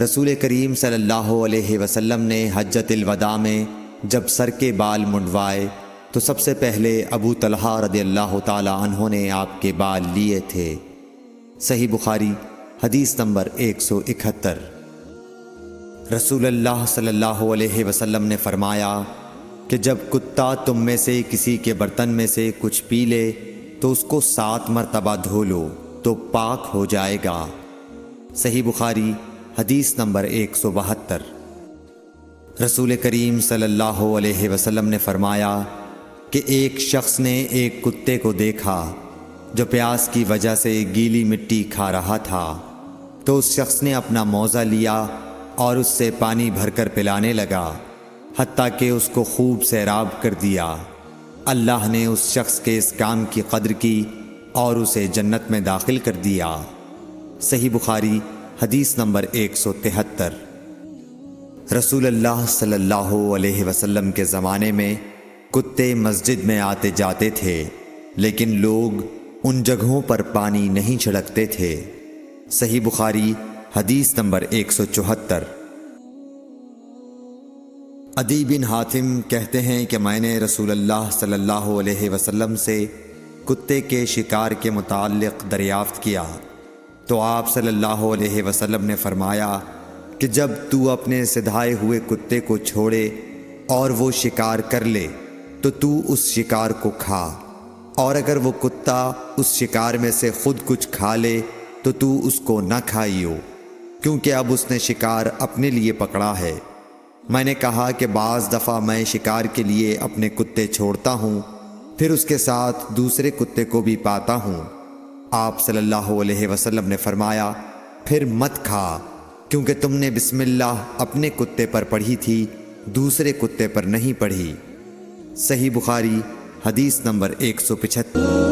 رسول کریم صلی اللہ علیہ وسلم نے حجۃ الوداع میں جب سر کے بال منڈوائے تو سب سے پہلے ابو طلحہ رضی اللہ تعالی عنہ نے آپ کے بال لیے تھے۔ صحیح بخاری حدیث نمبر 171۔ رسول اللہ صلی اللہ علیہ وسلم نے فرمایا کہ جب کتا تم میں سے کسی کے برتن میں سے کچھ پی لے تو اس کو 7 مرتبہ دھو لو تو پاک ہو جائے گا۔ صحیح بخاری حدیث نمبر 172۔ رسول کریم صلی اللہ علیہ وسلم نے فرمایا کہ ایک شخص نے ایک کتے کو دیکھا جو پیاس کی وجہ سے گیلی مٹی کھا رہا تھا، تو اس شخص نے اپنا موزہ لیا اور اس سے پانی بھر کر پلانے لگا حتیٰ کہ اس کو خوب سیراب کر دیا۔ اللہ نے اس شخص کے اس کام کی قدر کی اور اسے جنت میں داخل کر دیا۔ صحیح بخاری حدیث نمبر 173۔ رسول اللہ صلی اللہ علیہ وسلم کے زمانے میں کتے مسجد میں آتے جاتے تھے، لیکن لوگ ان جگہوں پر پانی نہیں چھڑکتے تھے۔ صحیح بخاری حدیث نمبر 174۔ عدی بن حاتم کہتے ہیں کہ میں نے رسول اللہ صلی اللہ علیہ وسلم سے کتے کے شکار کے متعلق دریافت کیا تو آپ صلی اللہ علیہ وسلم نے فرمایا کہ جب تو اپنے سدھائے ہوئے کتے کو چھوڑے اور وہ شکار کر لے تو اس شکار کو کھا، اور اگر وہ کتا اس شکار میں سے خود کچھ کھا لے تو اس کو نہ کھائیو، کیونکہ اب اس نے شکار اپنے لیے پکڑا ہے۔ میں نے کہا کہ بعض دفعہ میں شکار کے لیے اپنے کتے چھوڑتا ہوں، پھر اس کے ساتھ دوسرے کتے کو بھی پاتا ہوں۔ آپ صلی اللہ علیہ وسلم نے فرمایا پھر مت کھا، کیونکہ تم نے بسم اللہ اپنے کتے پر پڑھی تھی، دوسرے کتے پر نہیں پڑھی۔ صحیح بخاری حدیث نمبر 175۔